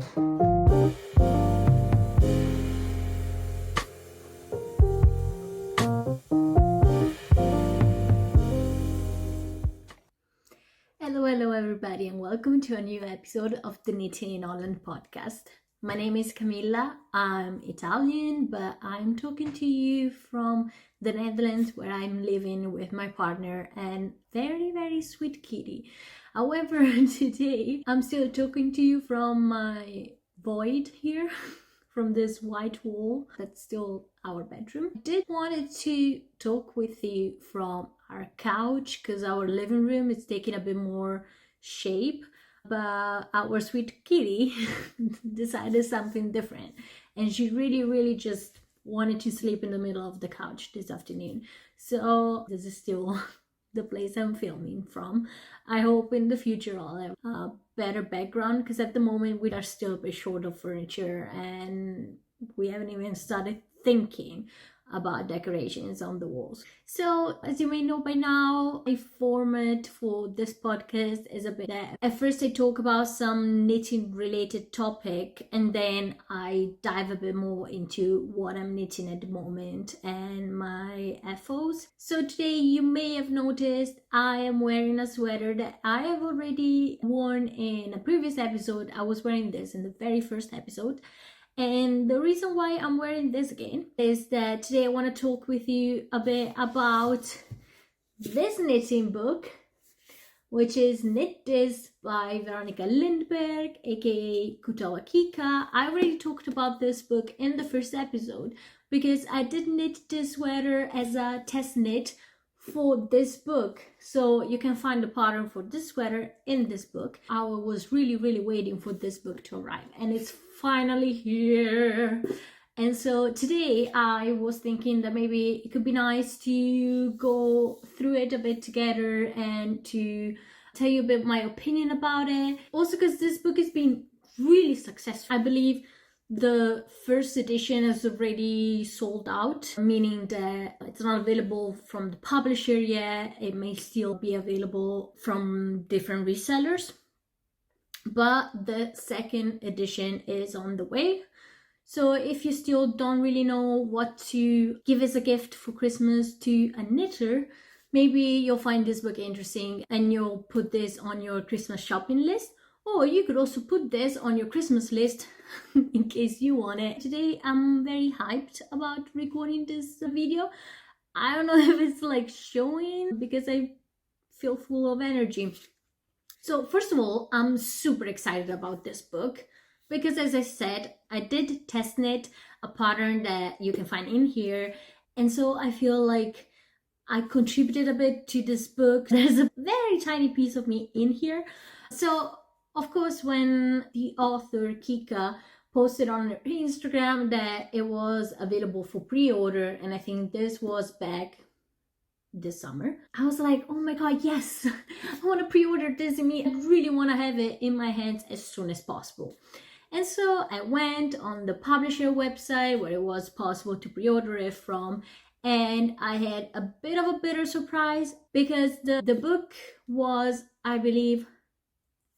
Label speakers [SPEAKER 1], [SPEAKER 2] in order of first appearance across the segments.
[SPEAKER 1] Hello everybody, and welcome to a new episode of the Knitting in Holland podcast. My name is Camilla. I'm Italian, but I'm talking to you from the Netherlands, where I'm living with my partner and very sweet kitty. However, today I'm still talking to you from my void here, from this white wall that's still our bedroom. I did wanted to talk with you from our couch because our living room is taking a bit more shape, but our sweet kitty decided something different, and she really just wanted to sleep in the middle of the couch this afternoon. So this is still the place I'm filming from. I hope in the future I'll have a better background, because at the moment we are still a bit short of furniture and we haven't even started thinking about decorations on the walls. So as you may know by now, my format for this podcast is a bit that at first I talk about some knitting related topic, and then I dive a bit more into what I'm knitting at the moment and my FOs. So today you may have noticed I am wearing a sweater that I have already worn in a previous episode. I was wearing this in the very first episode. And the reason why I'm wearing this again is that today I want to talk with you a bit about this knitting book, which is Knit This by Veronica Lindberg, aka Kutova Kika. I already talked about this book in the first episode because I did knit this sweater as a test knit for this book. So you can find the pattern for this sweater in this book. I was really waiting for this book to arrive, and it's finally here. And so today I was thinking that maybe it could be nice to go through it a bit together and to tell you a bit my opinion about it. Also because this book has been really successful. I believe the first edition is already sold out, meaning that it's not available from the publisher yet. It may still be available from different resellers, but the second edition is on the way. So if you still don't really know what to give as a gift for Christmas to a knitter, maybe you'll find this book interesting and you'll put this on your Christmas shopping list. Or you could also put this on your Christmas list in case you want it. Today I'm very hyped about recording this video. I don't know if it's like showing because I feel full of energy. So first of all, I'm super excited about this book because, as I said, I did test knit a pattern that you can find in here. And so I feel like I contributed a bit to this book. There's a very tiny piece of me in here. So of course, when the author Kika posted on her Instagram that it was available for pre-order, and I think this was back this summer, I was like, oh my god, yes, I want to pre-order this. I really want to have it in my hands as soon as possible. And so I went on the publisher website where it was possible to pre-order it from, and I had a bit of a bitter surprise because the book was, I believe,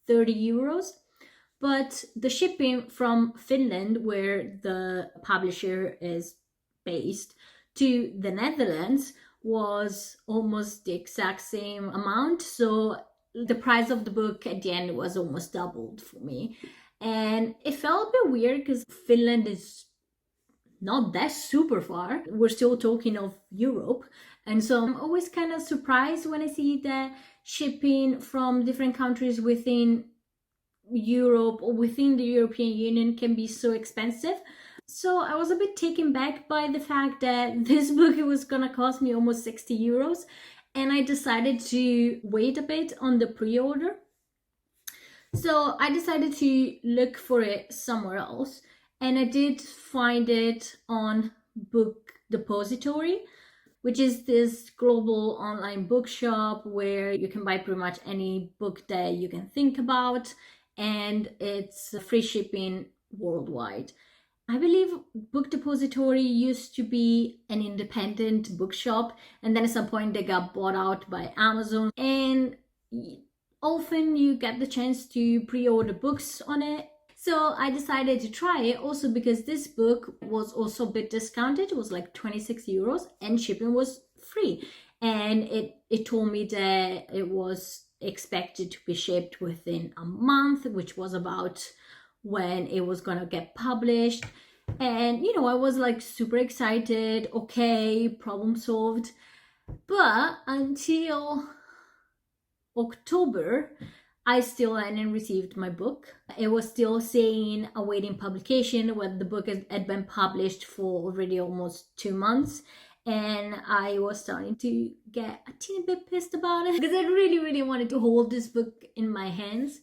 [SPEAKER 1] 30 euros, but the shipping from Finland, where the publisher is based, to the Netherlands was almost the exact same amount. So the price of the book at the end was almost doubled for me, and it felt a bit weird because Finland is not that super far. We're still talking of Europe, and so I'm always kind of surprised when I see that shipping from different countries within Europe or within the European Union can be so expensive. So I was a bit taken back by the fact that this book was gonna cost me almost 60 euros, and I decided to wait a bit on the pre-order. So I decided to look for it somewhere else, and I did find it on Book Depository, which is this global online bookshop where you can buy pretty much any book that you can think about, and it's free shipping worldwide. I believe Book Depository used to be an independent bookshop, and then at some point they got bought out by Amazon, and often you get the chance to pre-order books on it. So I decided to try it also because this book was also a bit discounted. It was like 26 euros and shipping was free. And it told me that it was expected to be shipped within a month, which was about when it was gonna get published. And you know, I was like super excited. Okay, problem solved. But until October, I still hadn't received my book. It was still saying awaiting publication when the book had been published for already almost 2 months. And I was starting to get a teeny bit pissed about it because I really, really wanted to hold this book in my hands.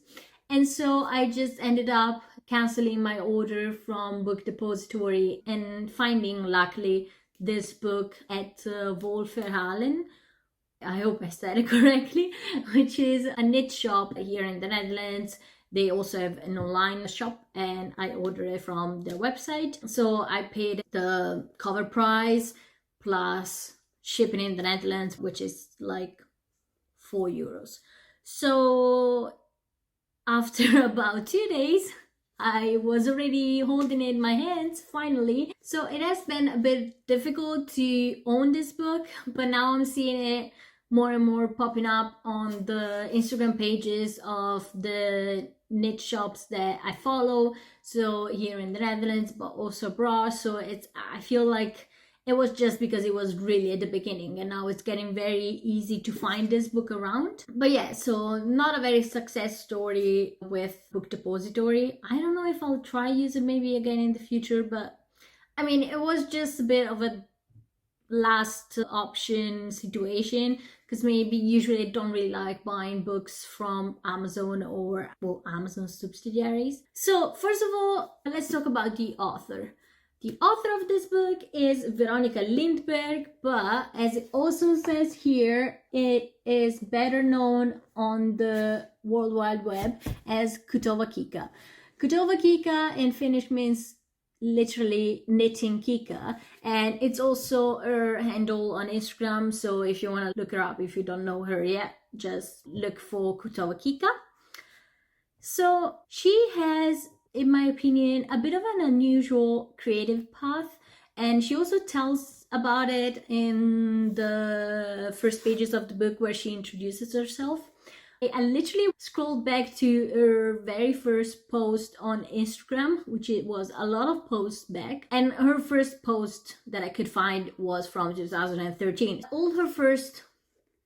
[SPEAKER 1] And so I just ended up canceling my order from Book Depository and finding, luckily, this book at Volverhalen. I hope I said it correctly, which is a knit shop here in the Netherlands. They also have an online shop and I ordered it from their website. So I paid the cover price plus shipping in the Netherlands, which is like 4 euros. So after about 2 days, I was already holding it in my hands, finally. So it has been a bit difficult to own this book, but now I'm seeing it more and more popping up on the Instagram pages of the knit shops that I follow. So here in the Netherlands, but also abroad. So I feel like it was just because it was really at the beginning and now it's getting very easy to find this book around. But yeah, so not a very success story with Book Depository. I don't know if I'll try use it maybe again in the future, but I mean, it was just a bit of a last option situation because maybe usually I don't really like buying books from Amazon or Amazon subsidiaries. So first of all, let's talk about the author. The author of this book is Veronica Lindberg, but as it also says here, it is better known on the World Wide Web as Kutova Kika. Kutova Kika in Finnish means literally knitting Kika, and it's also her handle on Instagram. So if you want to look her up, if you don't know her yet, just look for Kutova Kika. So she has, in my opinion, a bit of an unusual creative path, and she also tells about it in the first pages of the book where she introduces herself. I literally scrolled back to her very first post on Instagram, which it was a lot of posts back, and her first post that I could find was from 2013. All her first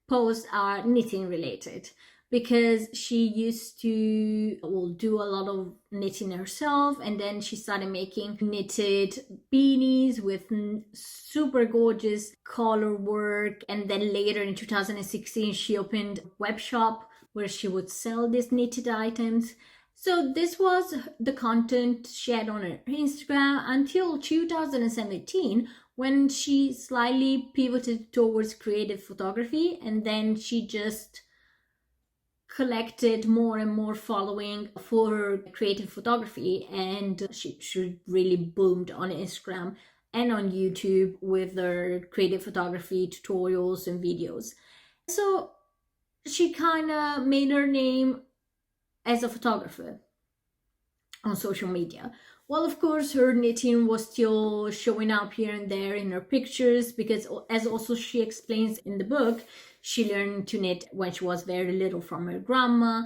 [SPEAKER 1] posts are knitting related, because she used to do a lot of knitting herself, and then she started making knitted beanies with super gorgeous color work, and then later in 2016 she opened a web shop where she would sell these knitted items. So this was the content she had on her Instagram until 2017, when she slightly pivoted towards creative photography, and then she just collected more and more following for her creative photography, and she really boomed on Instagram and on YouTube with her creative photography tutorials and videos. So she kind of made her name as a photographer on social media. Well, of course, her knitting was still showing up here and there in her pictures, because as also she explains in the book, she learned to knit when she was very little from her grandma.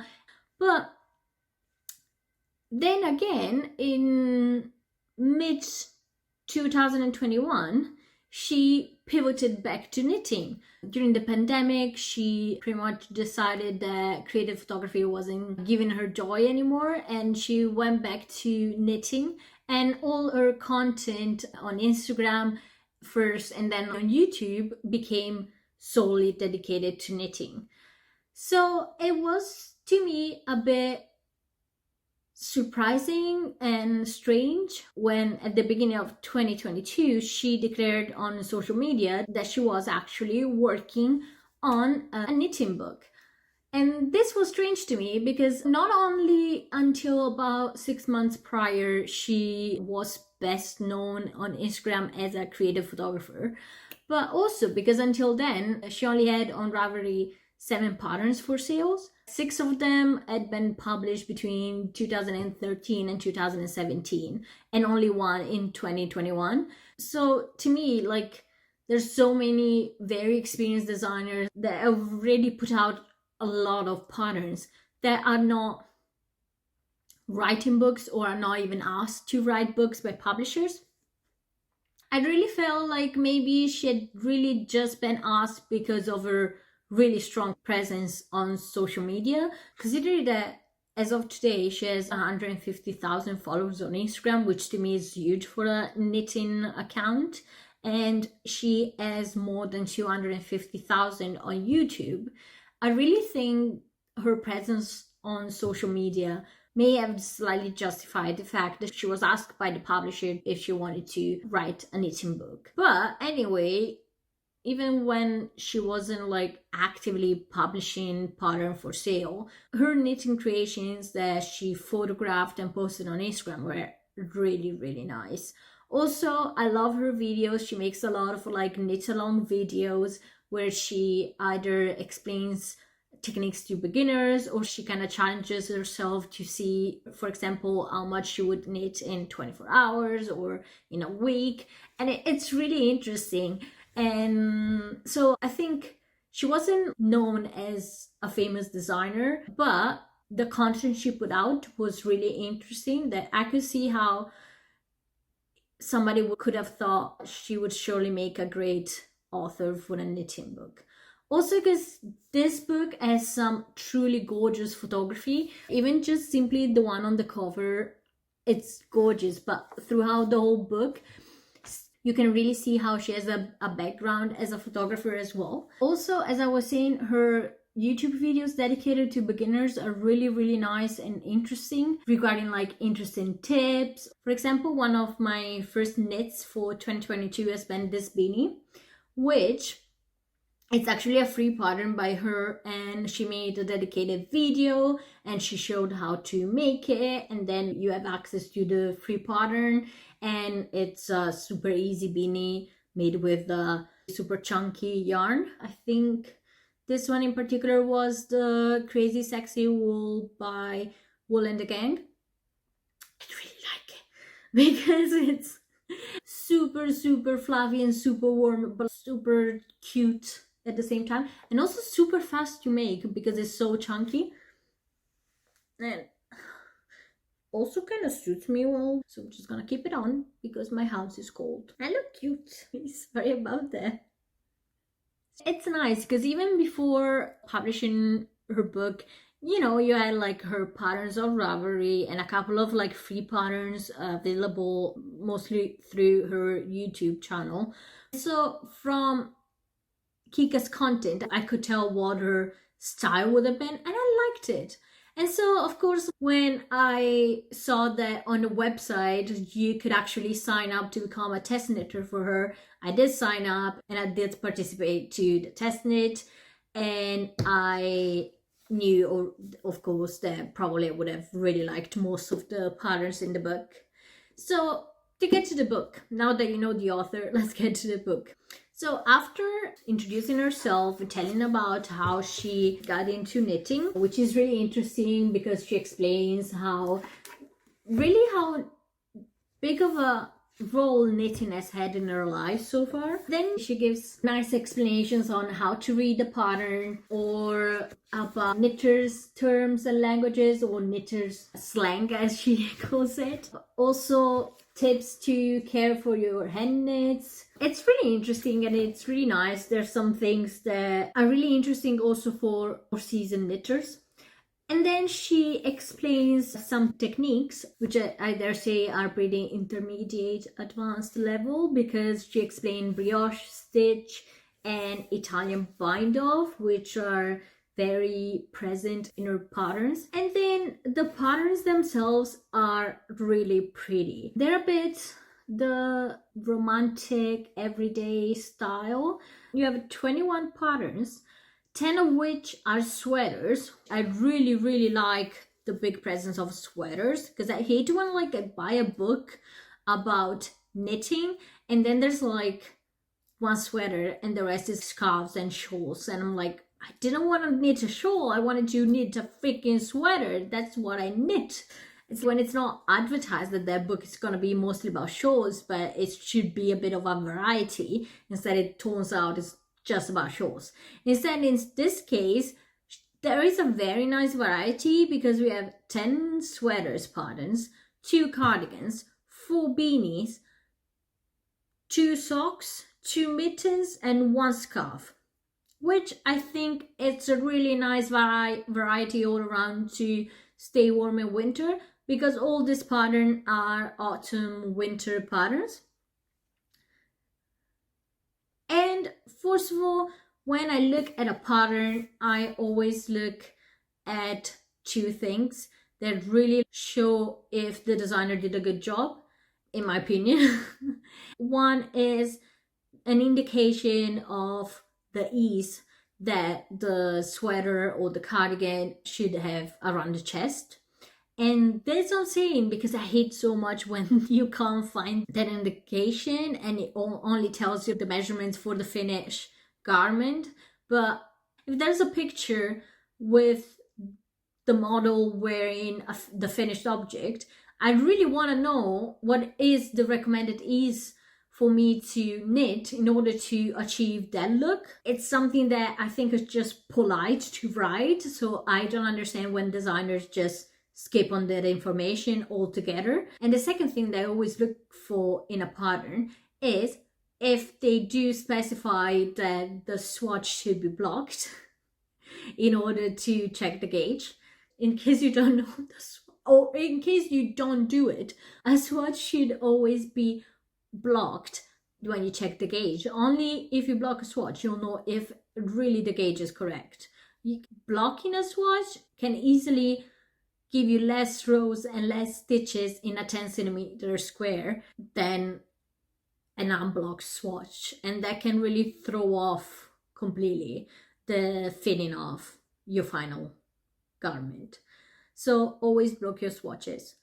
[SPEAKER 1] But then again, in mid 2021, she pivoted back to knitting. During the pandemic, she pretty much decided that creative photography wasn't giving her joy anymore, and she went back to knitting, and all her content on Instagram first and then on YouTube became solely dedicated to knitting. So it was, to me, a bit surprising and strange when at the beginning of 2022 she declared on social media that she was actually working on a knitting book. And this was strange to me because not only until about 6 months prior she was best known on Instagram as a creative photographer, but also because until then she only had on Ravelry 7 patterns for sales. 6 of them had been published between 2013 and 2017, and only one in 2021. So to me, like, there's so many very experienced designers that have already put out a lot of patterns that are not writing books or are not even asked to write books by publishers. I really felt like maybe she had really just been asked because of her really strong presence on social media, considering that as of today she has 150,000 followers on Instagram, which to me is huge for a knitting account, and she has more than 250,000 on YouTube. I really think her presence on social media may have slightly justified the fact that she was asked by the publisher if she wanted to write a knitting book. But anyway, even when she wasn't like actively publishing pattern for sale, her knitting creations that she photographed and posted on Instagram were really, really nice. Also, I love her videos. She makes a lot of like knit along videos where she either explains techniques to beginners or she kind of challenges herself to see, for example, how much she would knit in 24 hours or in a week. And it's really interesting. And so I think she wasn't known as a famous designer, but the content she put out was really interesting, that I could see how somebody could have thought she would surely make a great author for a knitting book. Also because this book has some truly gorgeous photography, even just simply the one on the cover, it's gorgeous, but throughout the whole book, you can really see how she has a background as a photographer as well. Also, as I was saying, her YouTube videos dedicated to beginners are really, really nice and interesting regarding like interesting tips. For example, one of my first knits for 2022 has been this beanie, which it's actually a free pattern by her, and she made a dedicated video and she showed how to make it, and then you have access to the free pattern. And it's a super easy beanie made with the super chunky yarn. I think this one in particular was the Crazy Sexy Wool by Wool and the Gang. I really like it because it's super, super fluffy and super warm, but super cute at the same time, and also super fast to make because it's so chunky. And also kind of suits me well, so I'm just gonna keep it on because my house is cold. I look cute. Sorry about that. It's nice because even before publishing her book, you know, you had like her patterns of Ravelry and a couple of like free patterns available mostly through her YouTube channel. So from Kika's content, I could tell what her style would have been, and I liked it. And so, of course, when I saw that on the website you could actually sign up to become a test knitter for her, I did sign up and I did participate to the test knit, and I knew, or of course, that probably I would have really liked most of the patterns in the book. So to get to the book, now that you know the author, let's get to the book. So after introducing herself and telling about how she got into knitting, which is really interesting because she explains how big of a role knitting has had in her life so far. Then she gives nice explanations on how to read the pattern, or about knitters terms and languages, or knitters slang as she calls it. Also tips to care for your hand knits. It's really interesting and it's really nice. There's some things that are really interesting also for seasoned knitters. And then she explains some techniques, which I dare say are pretty intermediate advanced level, because she explained brioche stitch and Italian bind off, which are very present in her patterns. And then the patterns themselves are really pretty. They're a bit the romantic everyday style. You have 21 patterns, 10 of which are sweaters. I really, really like the big presence of sweaters, because I hate when like I buy a book about knitting and then there's like one sweater and the rest is scarves and shawls, and I'm like, I didn't want to knit a shawl. I wanted to knit a freaking sweater. That's what I knit. It's when it's not advertised that their book is going to be mostly about shawls, but it should be a bit of a variety. Instead, it turns out it's just about shawls. Instead, in this case, there is a very nice variety because we have 10 sweaters patterns, 2 cardigans, 4 beanies, 2 socks, 2 mittens, and 1 scarf, which I think it's a really nice variety all around to stay warm in winter, because all these patterns are autumn winter patterns. And first of all, when I look at a pattern, I always look at 2 things that really show if the designer did a good job, in my opinion. One is an indication of the ease that the sweater or the cardigan should have around the chest. And that's what I'm saying, because I hate so much when you can't find that indication and it only tells you the measurements for the finished garment. But if there's a picture with the model wearing the finished object, I really want to know what is the recommended ease for me to knit in order to achieve that look. It's something that I think is just polite to write, so I don't understand when designers just skip on that information altogether. And the second thing that I always look for in a pattern is if they do specify that the swatch should be blocked in order to check the gauge. In case you don't know or in case you don't do it, a swatch should always be blocked when you check the gauge. Only if you block a swatch, you'll know if really the gauge is correct. Blocking a swatch can easily give you less rows and less stitches in a 10 centimeter square than an unblocked swatch, and that can really throw off completely the fitting of your final garment. So always block your swatches.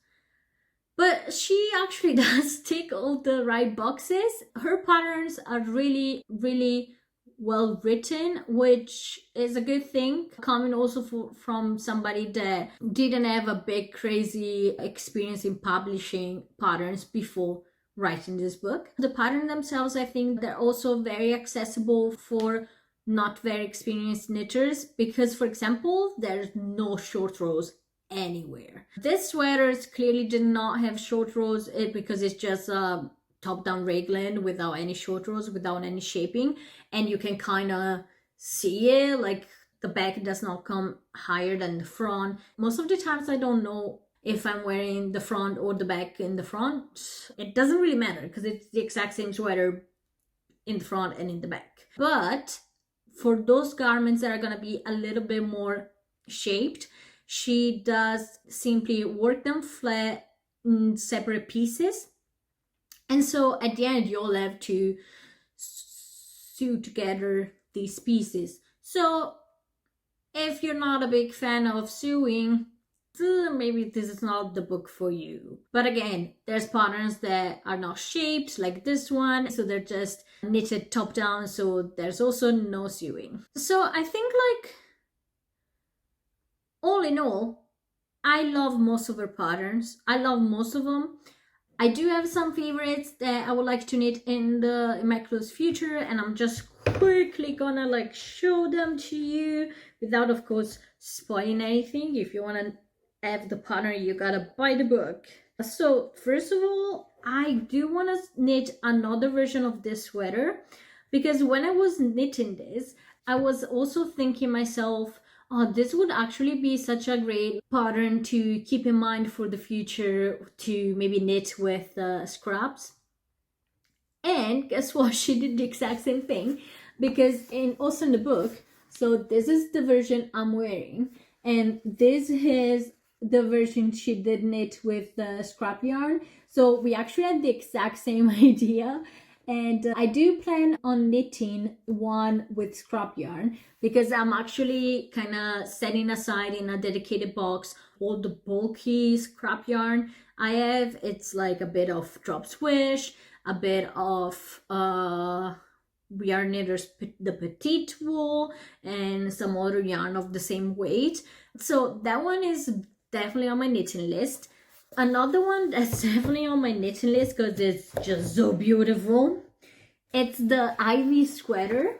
[SPEAKER 1] But she actually does tick all the right boxes. Her patterns are really, really well written, which is a good thing, coming also from somebody that didn't have a big crazy experience in publishing patterns before writing this book. The patterns themselves, I think they're also very accessible for not very experienced knitters, because for example, there's no short rows anywhere. This sweaters clearly did not have short rows because it's just a top-down raglan without any short rows, without any shaping, and you can kind of see it, like the back does not come higher than the front. Most of the times I don't know if I'm wearing the front or the back in the front. It doesn't really matter because it's the exact same sweater in the front and in the back. But for those garments that are going to be a little bit more shaped, she does simply work them flat in separate pieces. And so at the end, you'll have to sew together these pieces. So if you're not a big fan of sewing, maybe this is not the book for you. But again, there's patterns that are not shaped like this one, so they're just knitted top down, so there's also no sewing. So I think, like, all in all, I love most of her patterns. I love most of them. I do have some favorites that I would like to knit in my close future, and I'm just quickly gonna like show them to you without, of course, spoiling anything. If you want to have the pattern, you gotta buy the book. So first of all, I do want to knit another version of this sweater, because when I was knitting this, I was also thinking myself, oh, this would actually be such a great pattern to keep in mind for the future, to maybe knit with scraps. And guess what? She did the exact same thing, because also in the book, so this is the version I'm wearing, and this is the version she did knit with the scrap yarn. So we actually had the exact same idea. And I do plan on knitting one with scrap yarn, because I'm actually kind of setting aside in a dedicated box all the bulky scrap yarn I have. It's like a bit of drop swish, a bit of yarn knitters, the petite wool and some other yarn of the same weight. So that one is definitely on my knitting list. Another one that's definitely on my knitting list because it's just so beautiful, it's the Ivy sweater,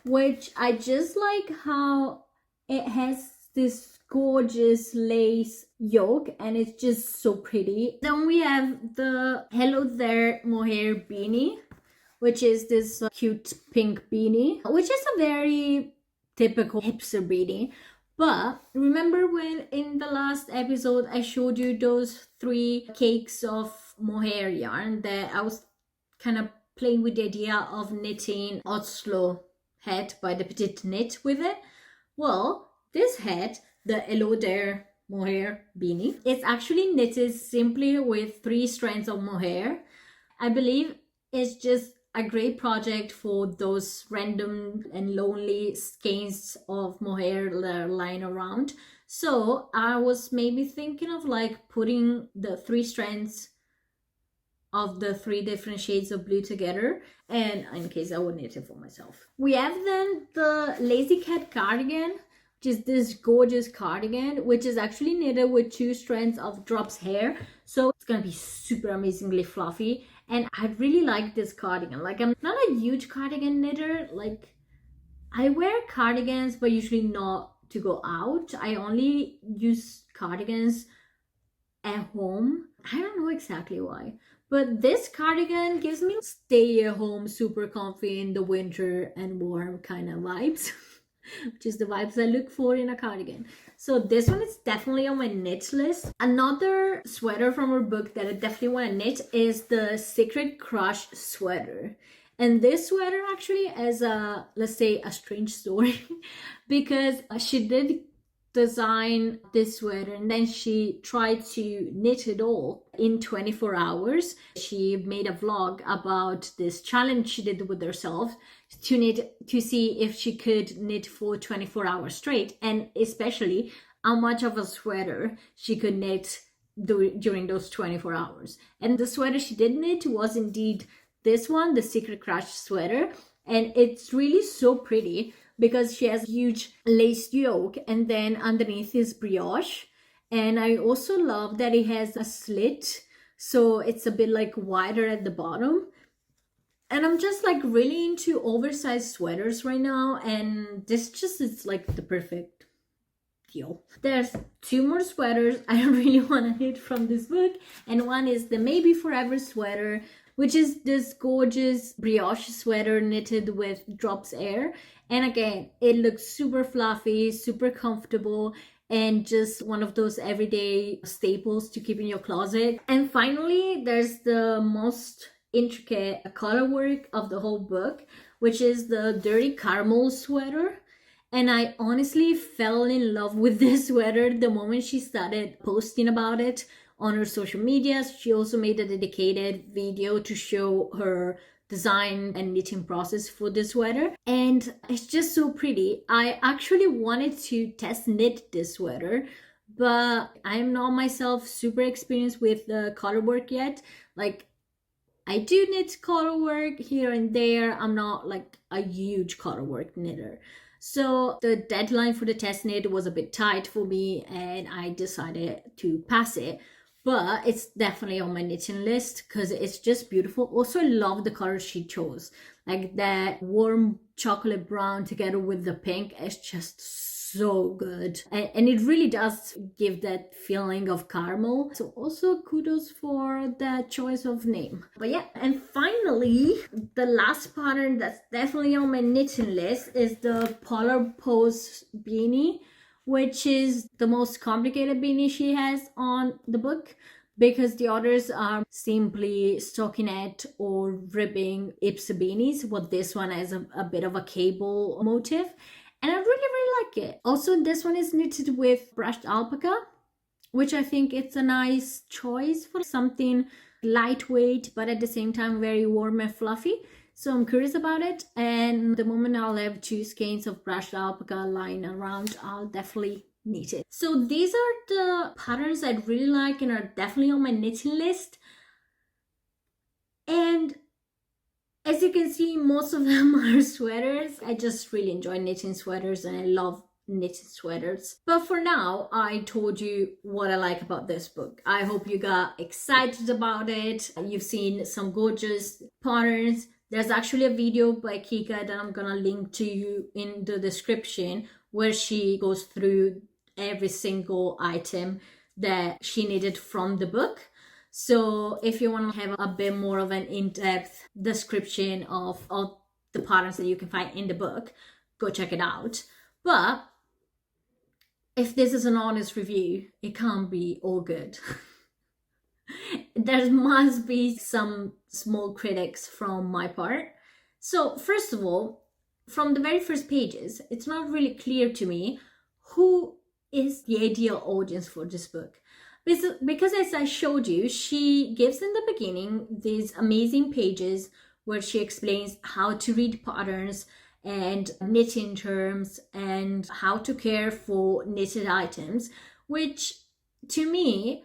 [SPEAKER 1] which I just like how it has this gorgeous lace yoke and it's just so pretty. Then we have the Hello There Mohair beanie, which is this cute pink beanie, which is a very typical hipster beanie. But remember when in the last episode I showed you those 3 cakes of mohair yarn that I was kind of playing with the idea of knitting Oslo hat by the Petite Knit with it? Well, this hat, the Hello There Mohair beanie, it's actually knitted simply with 3 strands of mohair. I believe it's just a great project for those random and lonely skeins of mohair that are lying around. So I was maybe thinking of like putting the 3 strands of the 3 different shades of blue together, and in case I would knit it for myself. We have then the Lazy Cat cardigan, which is this gorgeous cardigan, which is actually knitted with 2 strands of drops hair. So it's gonna be super amazingly fluffy. And I really like this cardigan. Like, I'm not a huge cardigan knitter. Like, I wear cardigans, but usually not to go out. I only use cardigans at home. I don't know exactly why. But this cardigan gives me stay at home, super comfy in the winter and warm kind of vibes. Which is the vibes I look for in a cardigan. So this one is definitely on my knit list. Another sweater from her book that I definitely want to knit is the Secret Crush sweater. And this sweater actually has a, let's say, a strange story because she did design this sweater and then she tried to knit it all in 24 hours. She made a vlog about this challenge she did with herself to knit, to see if she could knit for 24 hours straight, and especially how much of a sweater she could knit during those 24 hours. And the sweater she did knit was indeed this one, the Secret Crush sweater, and it's really so pretty because she has a huge lace yoke and then underneath is brioche. And I also love that it has a slit, so it's a bit like wider at the bottom. And I'm just like really into oversized sweaters right now, and this just is like the perfect deal. There's 2 more sweaters I really want to knit from this book, and one is the Maybe Forever sweater, which is this gorgeous brioche sweater knitted with drops air. And again, it looks super fluffy, super comfortable, and just one of those everyday staples to keep in your closet. And finally, there's the most intricate color work of the whole book, which is the Dirty Caramel sweater. And I honestly fell in love with this sweater the moment she started posting about it on her social media. She also made a dedicated video to show her design and knitting process for this sweater, and it's just so pretty. I actually wanted to test knit this sweater, but I'm not myself super experienced with the color work yet. Like, I do knit color work here and there. I'm not like a huge color work knitter. So the deadline for the test knit was a bit tight for me and I decided to pass it. But it's definitely on my knitting list because it's just beautiful. Also, I love the colors she chose. Like that warm chocolate brown together with the pink. It's just so good. And it really does give that feeling of caramel. So also kudos for that choice of name. But yeah, and finally, the last pattern that's definitely on my knitting list is the Polar Pose beanie, which is the most complicated beanie she has on the book because the others are simply stockinette or ribbing Ipsa beanies, but this one has a bit of a cable motif, and I really like it. Also, this one is knitted with brushed alpaca, which I think it's a nice choice for something lightweight but at the same time very warm and fluffy. So I'm curious about it, and the moment I'll have 2 skeins of brushed alpaca lying around, I'll definitely knit it. So these are the patterns I really like and are definitely on my knitting list. And As you can see, most of them are sweaters. I just really enjoy knitting sweaters and I love knitted sweaters. But for now, I told you what I like about this book. I hope you got excited about it. You've seen some gorgeous patterns. There's actually a video by Kika that I'm gonna link to you in the description where she goes through every single item that she knitted from the book. So if you want to have a bit more of an in-depth description of the patterns that you can find in the book, go check it out. But if this is an honest review, it can't be all good. There must be some small critics from my part. So first of all, from the very first pages, it's not really clear to me who is the ideal audience for this book. Because as I showed you, she gives in the beginning these amazing pages where she explains how to read patterns and knitting terms and how to care for knitted items, which to me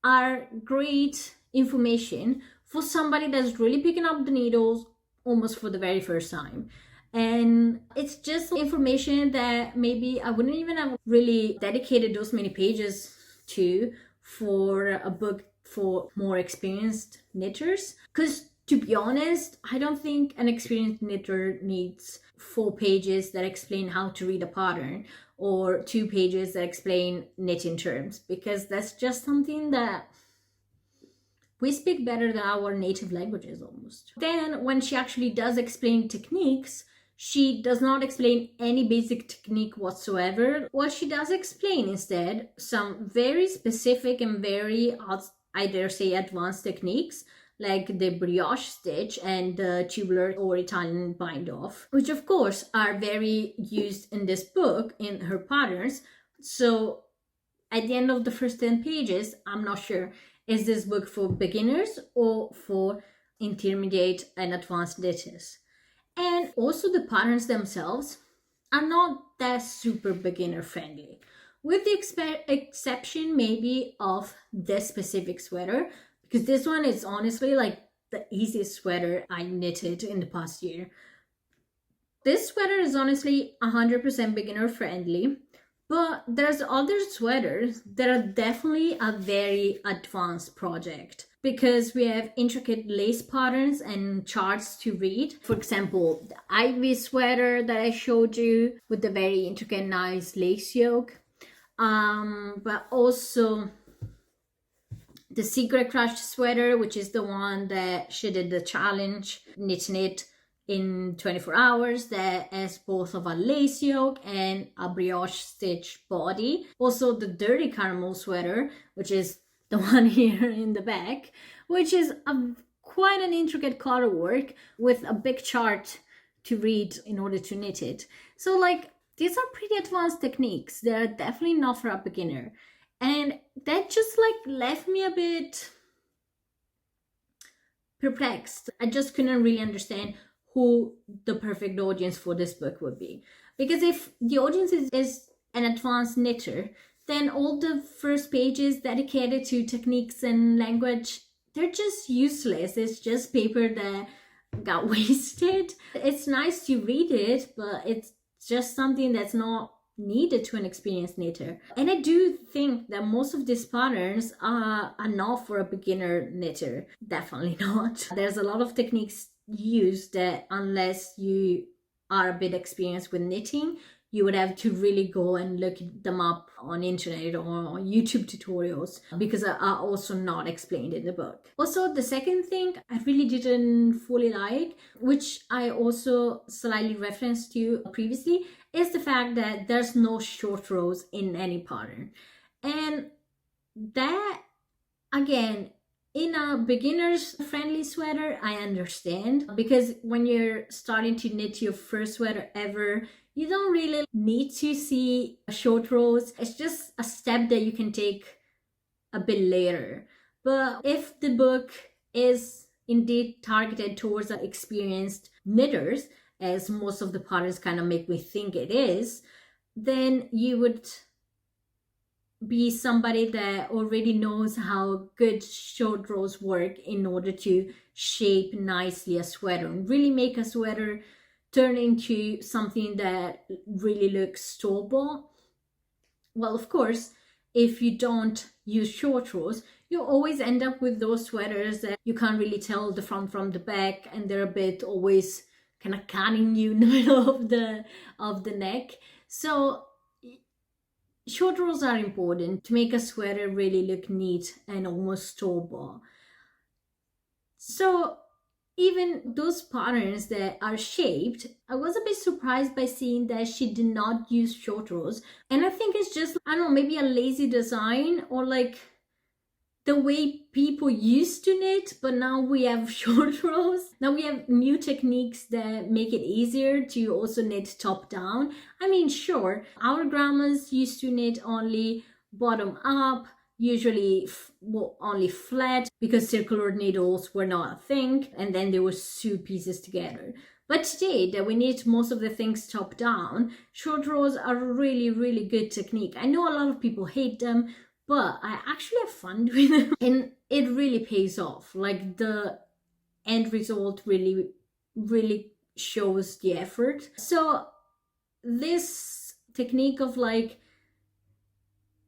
[SPEAKER 1] are great information for somebody that's really picking up the needles almost for the very first time. And it's just information that maybe I wouldn't even have really dedicated those many pages to for a book for more experienced knitters. Because to be honest, I don't think an experienced knitter needs 4 pages that explain how to read a pattern or 2 pages that explain knitting terms, because that's just something that we speak better than our native languages almost. Then when she actually does explain techniques, she does not explain any basic technique whatsoever. What she does explain instead, some very specific and very, I dare say, advanced techniques, like the brioche stitch and the tubular or Italian bind off, which of course are very used in this book in her patterns. So at the end of the first 10 pages, I'm not sure, is this book for beginners or for intermediate and advanced knitters? And also the patterns themselves are not that super beginner friendly, with the exception maybe of this specific sweater, because this one is honestly like the easiest sweater I knitted in the past year. This sweater is honestly 100% beginner friendly, but there's other sweaters that are definitely a very advanced project, because we have intricate lace patterns and charts to read. For example, the Ivy sweater that I showed you with the very intricate nice lace yoke, but also the Secret Crush sweater, which is the one that she did the challenge, knitting it in 24 hours, that has both of a lace yoke and a brioche stitch body. Also the Dirty Caramel sweater, which is the one here in the back, which is quite an intricate color work with a big chart to read in order to knit it. So like, these are pretty advanced techniques. They're definitely not for a beginner. And that just like left me a bit perplexed. I just couldn't really understand who the perfect audience for this book would be. Because if the audience is an advanced knitter, then all the first pages dedicated to techniques and language, they're just useless. It's just paper that got wasted. It's nice to read it, but it's just something that's not needed to an experienced knitter. And I do think that most of these patterns are not for a beginner knitter. Definitely not. There's a lot of techniques used that unless you are a bit experienced with knitting, you would have to really go and look them up on internet or on YouTube tutorials, because are also not explained in the book. Also, the second thing I really didn't fully like, which I also slightly referenced to previously, is the fact that there's no short rows in any pattern. And that, again, in a beginner's friendly sweater, I understand, because when you're starting to knit your first sweater ever, you don't really need to see short rows. It's just a step that you can take a bit later. But if the book is indeed targeted towards experienced knitters, as most of the patterns kind of make me think it is, then you would be somebody that already knows how good short rows work in order to shape nicely a sweater and really make a sweater turn into something that really looks store-bought. Well, of course, if you don't use short rows, you always end up with those sweaters that you can't really tell the front from the back, and they're a bit always kind of cutting you in the middle of the neck. So short rows are important to make a sweater really look neat and almost store-bought. So even those patterns that are shaped, I was a bit surprised by seeing that she did not use short rows. And I think it's just, I don't know, maybe a lazy design, or like the way people used to knit, but now we have short rows. Now we have new techniques that make it easier to also knit top down. I mean, sure, our grandmas used to knit only bottom up, usually only flat, because circular needles were not a thing, and then they would sew pieces together. But today that we knit most of the things top down, short rows are a really, really good technique. I know a lot of people hate them, but I actually have fun with them, and it really pays off. Like, the end result really, really shows the effort. So this technique of like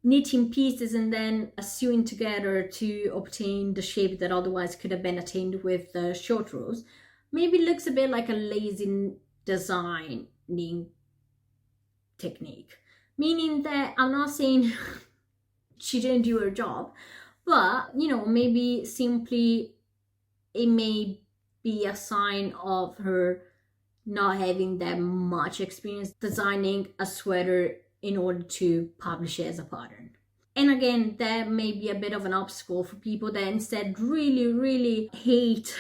[SPEAKER 1] knitting pieces and then sewing together to obtain the shape that otherwise could have been attained with short rows maybe looks a bit like a lazy designing technique. Meaning that I'm not saying she didn't do her job, but maybe simply it may be a sign of her not having that much experience designing a sweater in order to publish it as a pattern. And again, that may be a bit of an obstacle for people that instead really, really hate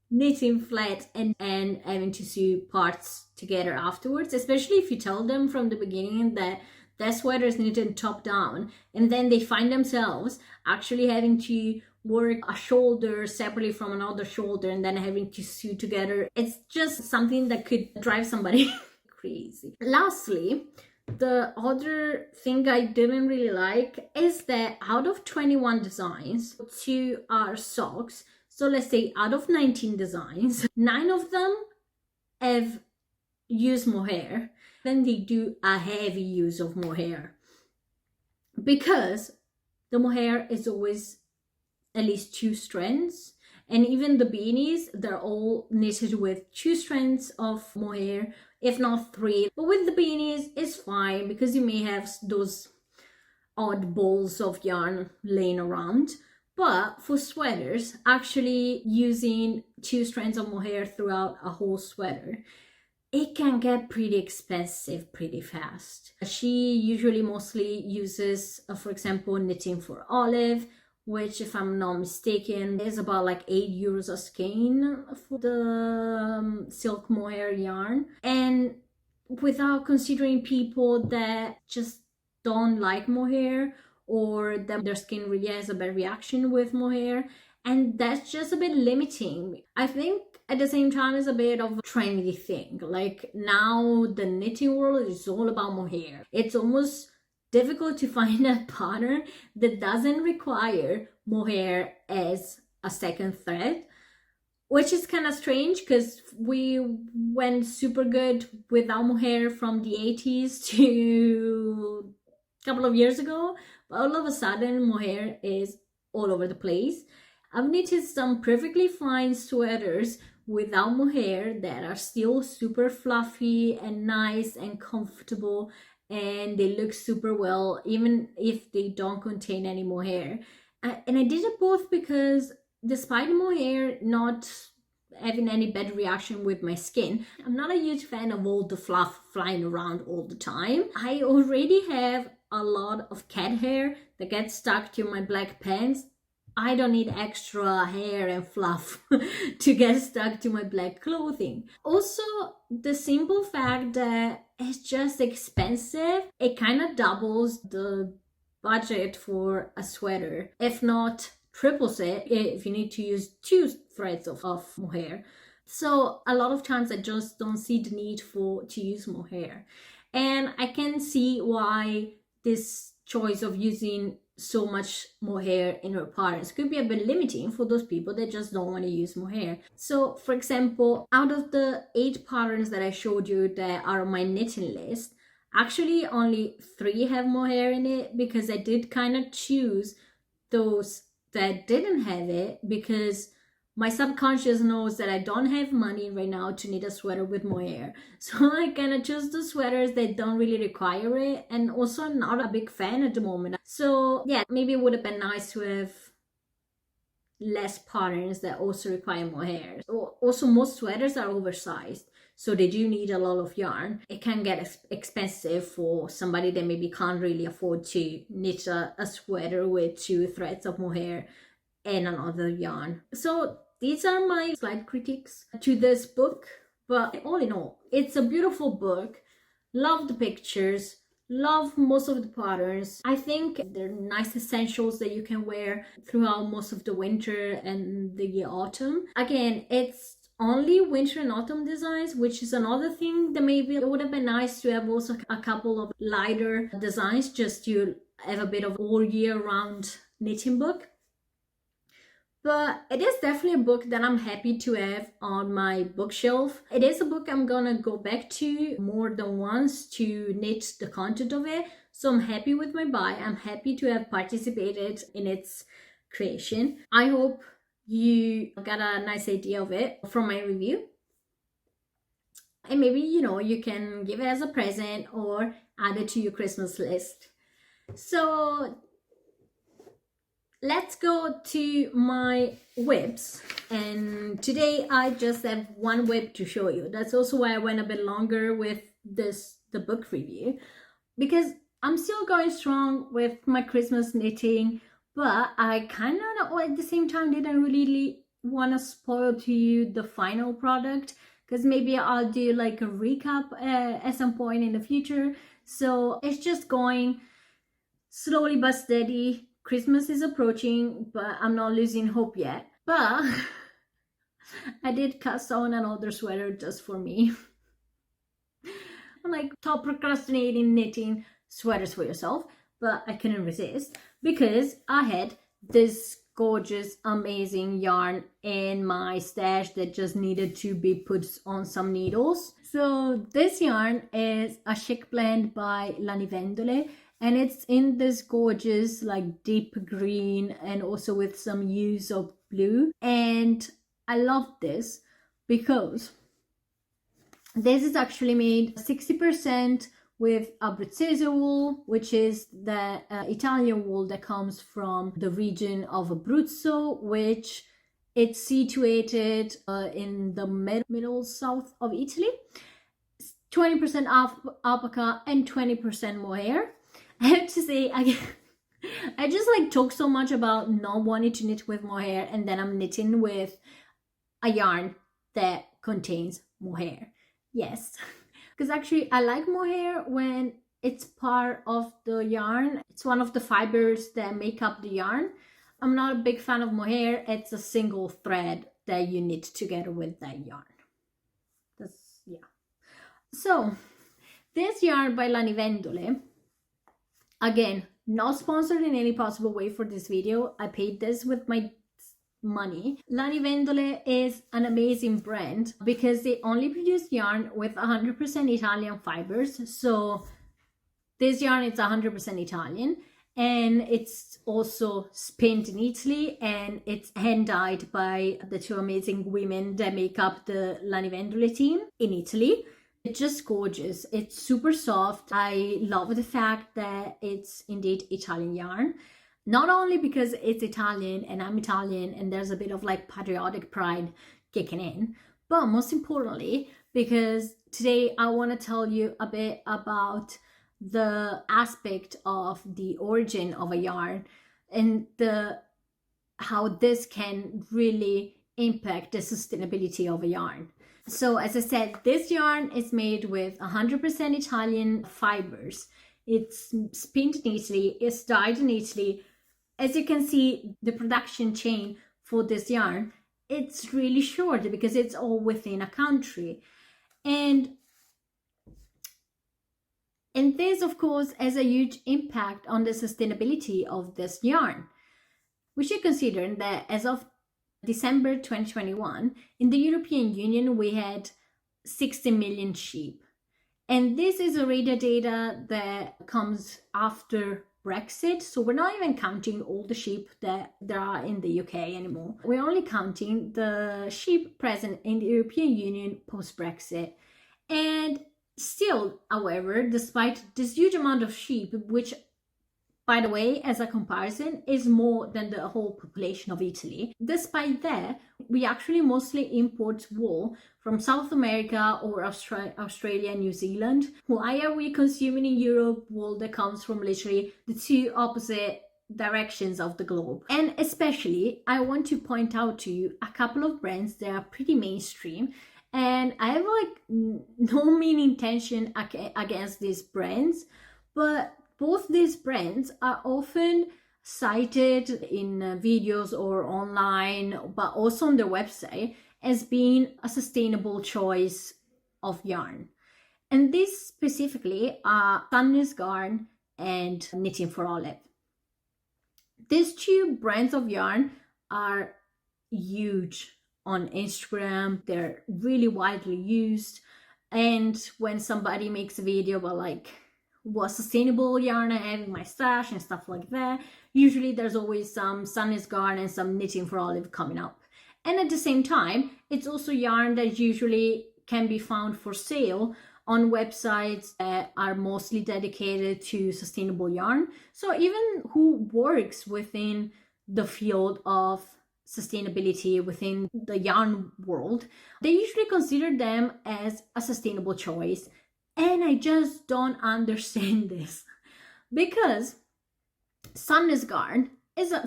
[SPEAKER 1] knitting flat and having to sew parts together afterwards, especially if you tell them from the beginning that their sweater is knitted top down, and then they find themselves actually having to work a shoulder separately from another shoulder and then having to sew together. It's just something that could drive somebody crazy. Lastly, the other thing I didn't really like is that out of 21 designs, 2 are socks. So let's say out of 19 designs, 9 of them have used mohair. Then they do a heavy use of mohair, because the mohair is always at least 2 strands, and even the beanies, they're all knitted with 2 strands of mohair, if not 3. But with the beanies, it's fine because you may have those odd balls of yarn laying around. But for sweaters, actually using 2 strands of mohair throughout a whole sweater, it can get pretty expensive pretty fast. She usually mostly uses, for example, Knitting for Olive, which, if I'm not mistaken, is about like €8 a skein for the silk mohair yarn. And without considering people that just don't like mohair, or that their skin really has a bad reaction with mohair, and that's just a bit limiting. I think at the same time it's a bit of a trendy thing. Like, now the knitting world is all about mohair. It's almost difficult to find a pattern that doesn't require mohair as a second thread, which is kind of strange because we went super good without mohair from the 80s to a couple of years ago. But all of a sudden, mohair is all over the place. I've knitted some perfectly fine sweaters without mohair that are still super fluffy and nice and comfortable, and they look super well even if they don't contain any mohair. And I did it both because despite mohair not having any bad reaction with my skin, I'm not a huge fan of all the fluff flying around all the time. I already have a lot of cat hair that gets stuck to my black pants. I don't need extra hair and fluff to get stuck to my black clothing. Also, the simple fact that it's just expensive, it kind of doubles the budget for a sweater, if not triples it if you need to use 2 threads of mohair. So a lot of times I just don't see the need to use mohair. And I can see why this choice of using so much mohair in her patterns could be a bit limiting for those people that just don't want to use mohair. So for example, out of the 8 patterns that I showed you that are on my knitting list, actually only 3 have mohair in it, because I did kind of choose those that didn't have it because my subconscious knows that I don't have money right now to knit a sweater with mohair. So I kind of choose the sweaters that don't really require it. And also I'm not a big fan at the moment. So yeah, maybe it would have been nice to have less patterns that also require mohair. Also, most sweaters are oversized, so they do need a lot of yarn. It can get expensive for somebody that maybe can't really afford to knit a sweater with 2 threads of mohair and another yarn. So these are my slight critiques to this book, but all in all, it's a beautiful book. Love the pictures, love most of the patterns. I think they're nice essentials that you can wear throughout most of the winter and the autumn. Again, it's only winter and autumn designs, which is another thing that maybe it would have been nice to have also a couple of lighter designs, just to have a bit of all year round knitting book. But it is definitely a book that I'm happy to have on my bookshelf. It is a book I'm gonna go back to more than once to knit the content of it. So I'm happy with my buy. I'm happy to have participated in its creation. I hope you got a nice idea of it from my review. And maybe, you can give it as a present or add it to your Christmas list. So let's go to my whips, and today I just have one whip to show you. That's also why I went a bit longer with the book review, because I'm still going strong with my Christmas knitting, but I kind of at the same time didn't really want to spoil to you the final product, because maybe I'll do like a recap at some point in the future. So it's just going slowly but steady. Christmas is approaching, but I'm not losing hope yet. But I did cast on another sweater just for me. I'm like, stop procrastinating knitting sweaters for yourself, but I couldn't resist because I had this gorgeous, amazing yarn in my stash that just needed to be put on some needles. So this yarn is a Chic blend by Lanivendole, and it's in this gorgeous like deep green and also with some hues of blue. And I love this because this is actually made 60% with Abruzzese wool, which is the Italian wool that comes from the region of Abruzzo, which it's situated in the middle south of Italy. 20% alpaca and 20% mohair. I have to say, I just like talk so much about not wanting to knit with mohair, and then I'm knitting with a yarn that contains mohair. Yes, because actually I like mohair when it's part of the yarn. It's one of the fibers that make up the yarn. I'm not a big fan of mohair. It's a single thread that you knit together with that yarn. Yeah. So this yarn by Lanivendole, again, not sponsored in any possible way for this video. I paid this with my money. Lanivendole is an amazing brand because they only produce yarn with 100% Italian fibers. So this yarn is 100% Italian, and it's also spinned in Italy, and it's hand dyed by the 2 amazing women that make up the Lanivendole team in Italy. It's just gorgeous. It's super soft. I love the fact that it's indeed Italian yarn. Not only because it's Italian and I'm Italian and there's a bit of like patriotic pride kicking in, but most importantly, because today I want to tell you a bit about the aspect of the origin of a yarn and how this can really impact the sustainability of a yarn. So as I said, this yarn is made with 100% Italian fibers. It's spinned in Italy, it's dyed in Italy. As you can see, the production chain for this yarn, it's really short because it's all within a country. And And this, of course, has a huge impact on the sustainability of this yarn. We should consider that as of December 2021, in the European Union, we had 60 million sheep. And this is already data that comes after Brexit. So we're not even counting all the sheep that there are in the UK anymore. We're only counting the sheep present in the European Union post-Brexit. And still, however, despite this huge amount of sheep, which, by the way, as a comparison, is more than the whole population of Italy. Despite that, we actually mostly import wool from South America or Australia and New Zealand. Why are we consuming in Europe wool that comes from literally the two opposite directions of the globe? And especially, I want to point out to you a couple of brands that are pretty mainstream. And I have no mean intention against these brands, but both these brands are often cited in videos or online, but also on their website, as being a sustainable choice of yarn. And these specifically are Sunless Garn and Knitting for Olive. These two brands of yarn are huge on Instagram. They're really widely used. And when somebody makes a video about what sustainable yarn I have in my stash and stuff like that, usually there's always some Sunless Garn and some Knitting for Olive coming up. And at the same time, it's also yarn that usually can be found for sale on websites that are mostly dedicated to sustainable yarn. So even who works within the field of sustainability within the yarn world, they usually consider them as a sustainable choice. And I just don't understand this, because Sunless Garn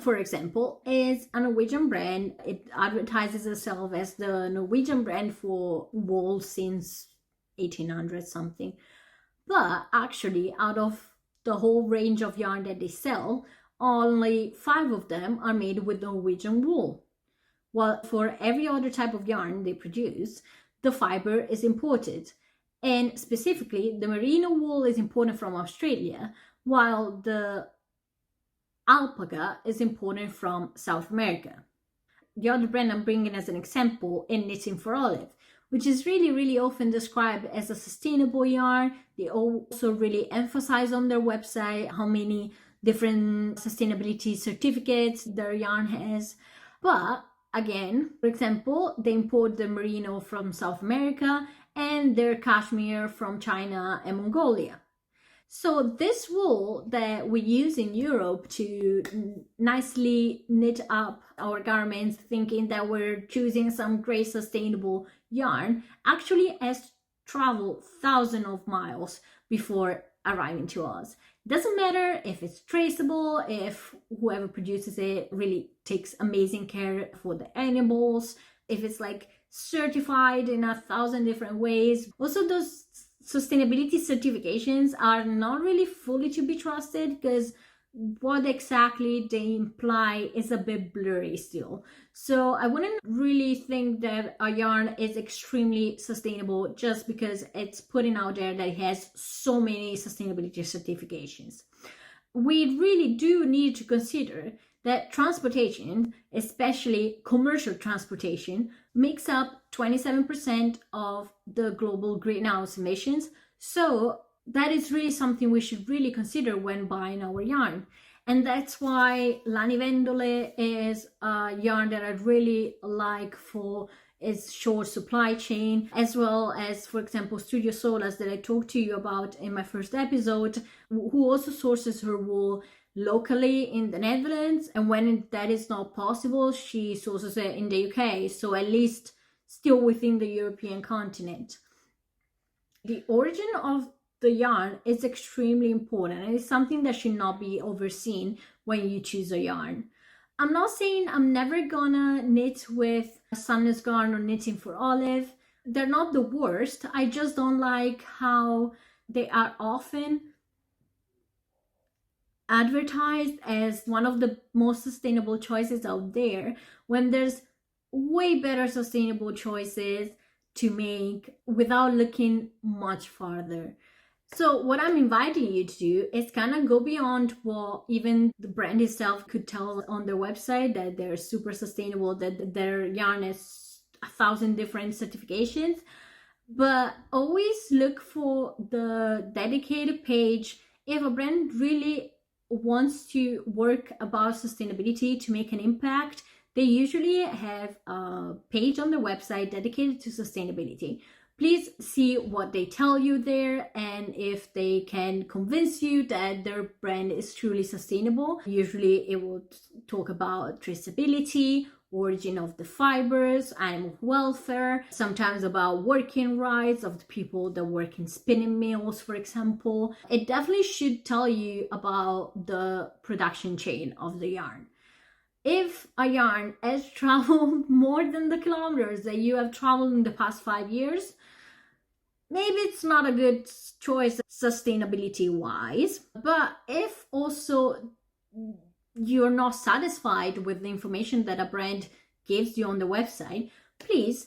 [SPEAKER 1] for example, is a Norwegian brand. It advertises itself as the Norwegian brand for wool since 1800 something. But actually, out of the whole range of yarn that they sell, only 5 of them are made with Norwegian wool. While for every other type of yarn they produce, the fiber is imported. And specifically, the merino wool is imported from Australia, while the alpaca is imported from South America. The other brand I'm bringing as an example is Knitting for Olive, which is really often described as a sustainable yarn. They also really emphasize on their website how many different sustainability certificates their yarn has. But again, for example, they import the merino from South America and their cashmere from China and Mongolia. So this wool that we use in Europe to nicely knit up our garments, thinking that we're choosing some great sustainable yarn, actually has traveled thousands of miles before arriving to us. Doesn't matter if it's traceable, if whoever produces it really takes amazing care for the animals, if it's certified in 1,000 different ways. Also, those sustainability certifications are not really fully to be trusted, because what exactly they imply is a bit blurry still. So I wouldn't really think that a yarn is extremely sustainable just because it's putting out there that it has so many sustainability certifications. We really do need to consider that transportation, especially commercial transportation, makes up 27% of the global greenhouse emissions. So that is really something we should really consider when buying our yarn. And that's why Lanivendole is a yarn that I really like for its short supply chain, as well as, for example, Studio Solas that I talked to you about in my first episode, who also sources her wool locally in the Netherlands, and when that is not possible, she sources it in the UK, so at least still within the European continent. The origin of the yarn is extremely important, and it's something that should not be overseen when you choose a yarn. I'm not saying I'm never gonna knit with Sunless Garn or Knitting for Olive. They're not the worst. I just don't like how they are often advertised as one of the most sustainable choices out there, when there's way better sustainable choices to make without looking much farther. So what I'm inviting you to do is kind of go beyond what even the brand itself could tell on their website, that they're super sustainable, that their yarn has 1,000 different certifications. But always look for the dedicated page. If a brand really wants to work about sustainability to make an impact, they usually have a page on their website dedicated to sustainability. Please see what they tell you there, and if they can convince you that their brand is truly sustainable. Usually it will talk about traceability, origin of the fibers, animal welfare, sometimes about working rights of the people that work in spinning mills, for example. It definitely should tell you about the production chain of the yarn. If a yarn has traveled more than the kilometers that you have traveled in the past 5 years, maybe it's not a good choice sustainability wise. But if also you're not satisfied with the information that a brand gives you on the website, please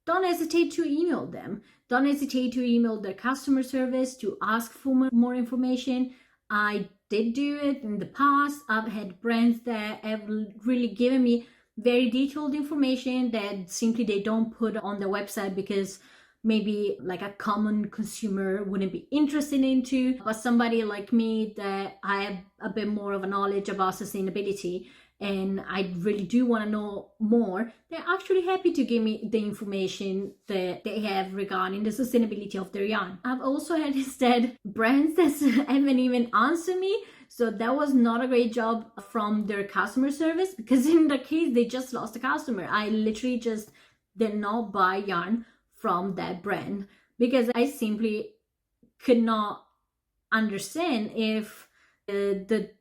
[SPEAKER 1] don't hesitate to email them. Don't hesitate to email their customer service to ask for more information. I did do it in the past. I've had brands that have really given me very detailed information that simply they don't put on the website because maybe like a common consumer wouldn't be interested into, but somebody like me that I have a bit more of a knowledge about sustainability and I really do want to know more, they're actually happy to give me the information that they have regarding the sustainability of their yarn. I've also had instead brands that haven't even answered me, so that was not a great job from their customer service, because in that case they just lost a customer. I literally just did not buy yarn from that brand because I simply could not understand if the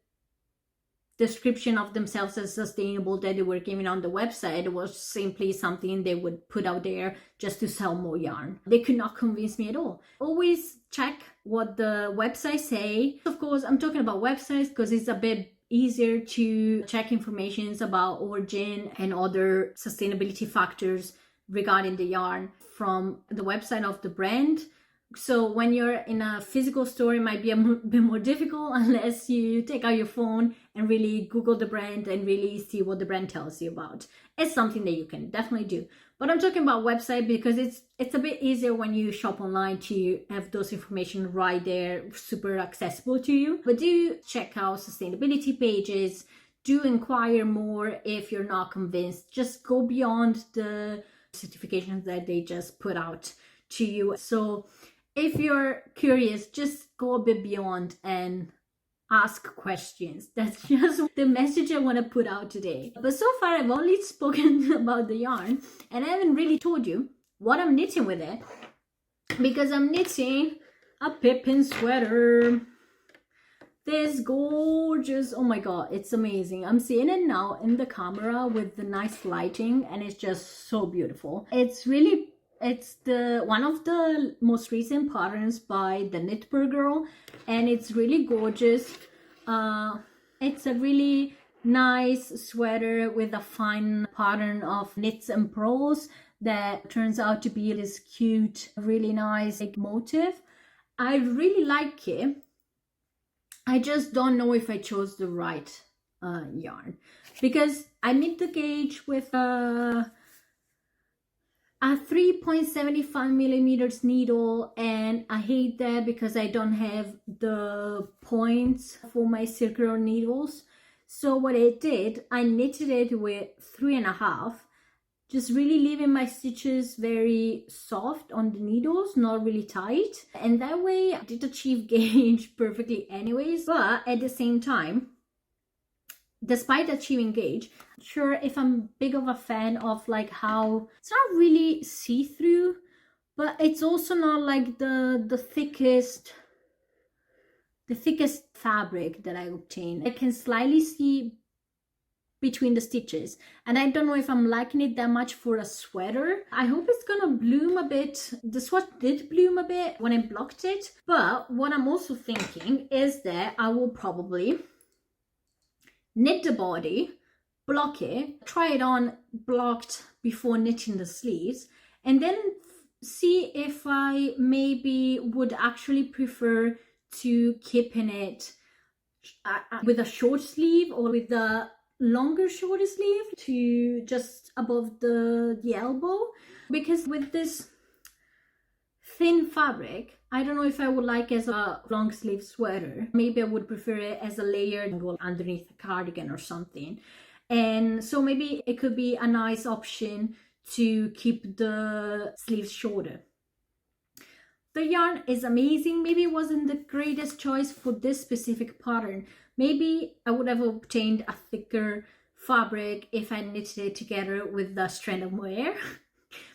[SPEAKER 1] description of themselves as sustainable that they were giving on the website was simply something they would put out there just to sell more yarn. They could not convince me at all. Always check what the websites say. Of course, I'm talking about websites because it's a bit easier to check information about origin and other sustainability factors regarding the yarn from the website of the brand. So when you're in a physical store, it might be a bit more difficult unless you take out your phone and really Google the brand and really see what the brand tells you about. It's something that you can definitely do. But I'm talking about website because it's a bit easier when you shop online to have those information right there, super accessible to you. But do check out sustainability pages. Do inquire more if you're not convinced. Just go beyond the certifications that they just put out to you. So if you're curious, just go a bit beyond and ask questions. That's just the message I want to put out today. But so far I've only spoken about the yarn and I haven't really told you what I'm knitting with it, because I'm knitting a Pippin sweater. This gorgeous, oh my god, it's amazing. I'm seeing it now in the camera with the nice lighting and it's just so beautiful. It's the one of the most recent patterns by the Knitper Girl and it's really gorgeous. It's a really nice sweater with a fine pattern of knits and purls that turns out to be this cute, really nice motif. I really like it. I just don't know if I chose the right yarn, because I knit the gauge with a 3.75 millimeters needle, and I hate that because I don't have the points for my circular needles. So what I did, I knitted it with 3.5, just really leaving my stitches very soft on the needles, not really tight. And that way I did achieve gauge perfectly anyways. But at the same time, despite achieving gauge, sure, if I'm big of a fan of like how it's not really see-through, but it's also not like the thickest fabric that I obtain. I can slightly see between the stitches, and I don't know if I'm liking it that much for a sweater. I hope it's gonna bloom a bit. The sweat did bloom a bit when I blocked it, but what I'm also thinking is that I will probably knit the body, block it, try it on blocked before knitting the sleeves, and then see if I maybe would actually prefer to keep in it with a short sleeve or with the longer shorter sleeve to just above the elbow, because with this thin fabric, I don't know if I would like as a long sleeve sweater. Maybe I would prefer it as a layered underneath a cardigan or something. And so maybe it could be a nice option to keep the sleeves shorter. The yarn is amazing. Maybe it wasn't the greatest choice for this specific pattern. Maybe I would have obtained a thicker fabric if I knitted it together with the strand of mohair.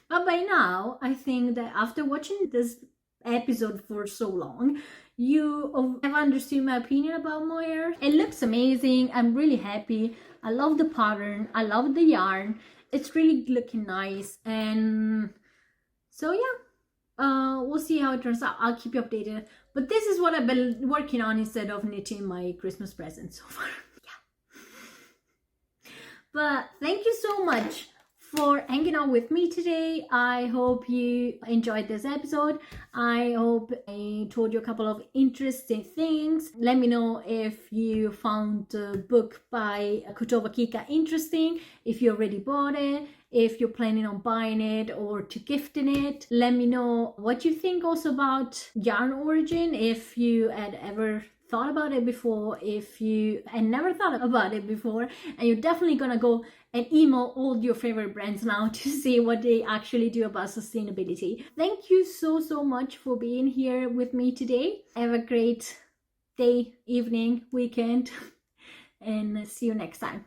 [SPEAKER 1] But by now, I think that after watching this episode for so long, you have understood my opinion about mohair. It looks amazing. I'm really happy. I love the pattern. I love the yarn. It's really looking nice. And so yeah, we'll see how it turns out. I'll keep you updated. But this is what I've been working on instead of knitting my Christmas present so far. Yeah. But thank you so much for hanging out with me today. I hope you enjoyed this episode. I hope I told you a couple of interesting things. Let me know if you found the book by Kutova Kika interesting, if you already bought it, if you're planning on buying it or to gifting it. Let me know what you think also about yarn origin, if you had ever thought about it before, if you had never thought about it before, and you're definitely gonna go and email all your favorite brands now to see what they actually do about sustainability. Thank you so much for being here with me today. Have a great day, evening, weekend, and see you next time.